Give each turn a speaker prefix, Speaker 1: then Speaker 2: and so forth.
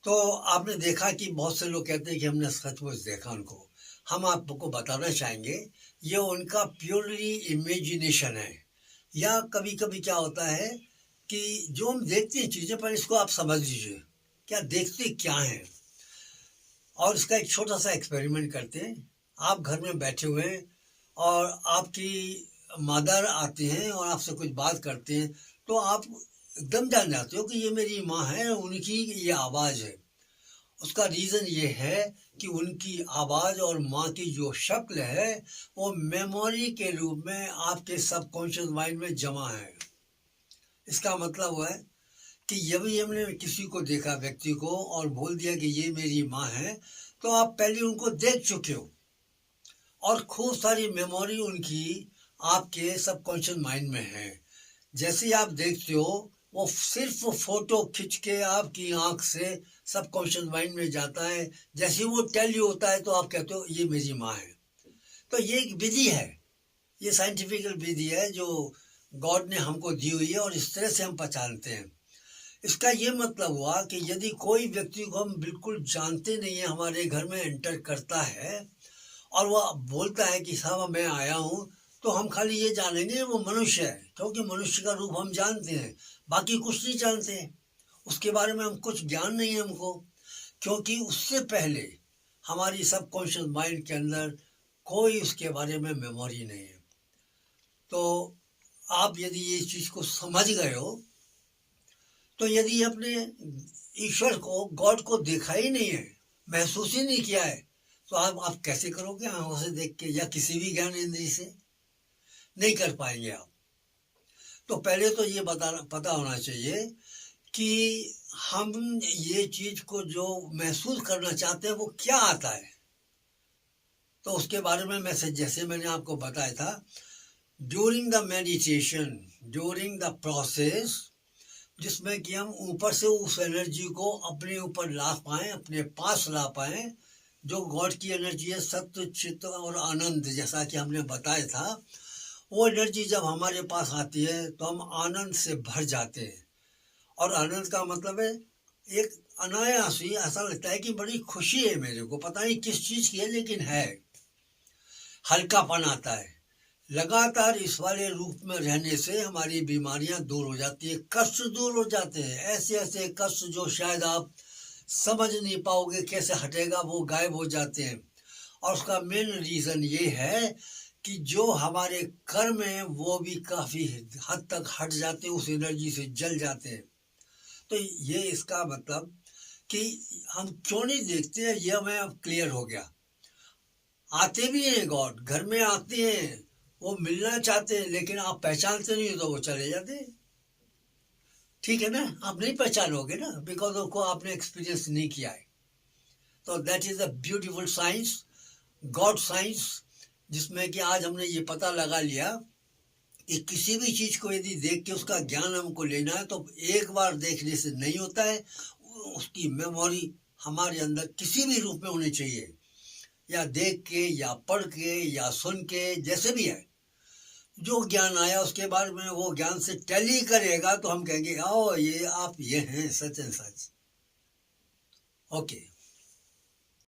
Speaker 1: तो आपने देखा कि बहुत से लोग कहते हैं कि हमने सचमुच देखा उनको। हम आपको बताना चाहेंगे, ये उनका प्योरली इमेजिनेशन है। या कभी-कभी क्या होता है कि जो हम देखते हैं चीज़ें, पर इसको आप समझ लीजिए, क्या देखते क्या हैं? और इसका एक छोटा-सा एक्सपेरिमेंट करते हैं। आप घर में बैठे हुए हैं और आपकी मदर आती हैं और आपसे कुछ बात करते हैं, तो आप एकदम जान जाते हो कि ये मेरी माँ है, उनकी ये आवाज़ है। उसका रीज़न ये है कि उनकी आवाज़ और माँ की जो शक्ल है, वो मेमोरी के रूप में आपके सबकॉन्शियस माइंड में जमा है। इसका मतलब हुआ है कि यदि हमने किसी को देखा, व्यक्ति को, और बोल दिया कि ये मेरी माँ है, तो आप पहले उनको देख चुके हो और खूब सारी मेमोरी उनकी आपके सबकॉन्शियस माइंड में है। जैसे ही आप देखते हो, वो सिर्फ फोटो खींच के आपकी आंख से सबकॉन्शियस माइंड में जाता है। जैसे ही वो टेल यू होता है तो आप कहते हो ये मेरी माँ है। तो ये एक विधि है, ये साइंटिफिकल विधि है जो गॉड ने हमको दी हुई है, और इस तरह से हम पहचानते हैं। इसका ये मतलब हुआ कि यदि कोई व्यक्ति को हम बिल्कुल जानते नहीं है, हमारे घर में एंटर करता है और वह बोलता है कि साहब मैं आया हूँ, तो हम खाली ये जानेंगे वो मनुष्य है, क्योंकि मनुष्य का रूप हम जानते हैं, बाकी कुछ नहीं जानते हैं। उसके बारे में हम कुछ ज्ञान नहीं है हमको, क्योंकि उससे पहले हमारी सबकॉन्शियस माइंड के अंदर कोई उसके बारे में मेमोरी नहीं है। तो आप यदि ये चीज़ को समझ गए हो, तो यदि अपने ईश्वर को, गॉड को देखा ही नहीं है, महसूस ही नहीं किया है, तो आप कैसे करोगे आंखों से देख के या किसी भी ज्ञान इंद्रिय से? नहीं कर पाएंगे आप। तो पहले तो ये पता होना चाहिए कि हम ये चीज़ को जो महसूस करना चाहते हैं वो क्या आता है। तो उसके बारे में जैसे मैंने आपको बताया था, during the meditation, during the process, जिसमें कि हम ऊपर से उस एनर्जी को अपने ऊपर ला पाएँ, अपने पास ला पाएँ, जो गॉड की एनर्जी है, सत्य, चित्त और आनंद, जैसा कि हमने बताया था। वो एनर्जी जब हमारे पास आती है तो हम आनंद से भर जाते हैं। और आनंद का मतलब है एक अनायास ही ऐसा लगता है कि बड़ी खुशी है, मेरे को पता नहीं किस चीज़ की है, लेकिन है। हल्कापन आता है। लगातार इस वाले रूप में रहने से हमारी बीमारियां दूर हो जाती है, कष्ट दूर हो जाते हैं। ऐसे ऐसे कष्ट जो शायद आप समझ नहीं पाओगे कैसे हटेगा, वो गायब हो जाते हैं। और उसका मेन रीज़न ये है कि जो हमारे कर्म हैं वो भी काफ़ी हद तक हट जाते हैं, उस एनर्जी से जल जाते हैं। तो ये इसका मतलब कि हम क्यों नहीं देखते हैं, यह हमें अब क्लियर हो गया। आते भी हैं गॉड, घर में आते हैं, वो मिलना चाहते हैं, लेकिन आप पहचानते नहीं हो तो वो चले जाते हैं। ठीक है ना? आप नहीं पहचानोगे ना, बिकॉज उसको आपने एक्सपीरियंस नहीं किया है। तो that is a beautiful science, God science, जिसमें कि आज हमने ये पता लगा लिया कि किसी भी चीज़ को यदि देख के उसका ज्ञान हमको लेना है तो एक बार देखने से नहीं होता है, उसकी मेमोरी हमारे अंदर किसी भी रूप में होनी चाहिए, या देख के, या पढ़ के, या सुन के, जैसे भी है। जो ज्ञान आया उसके बारे में वो ज्ञान से टैली करेगा तो हम कहेंगे आओ ये आप ये हैं, सच एंड सच। ओके।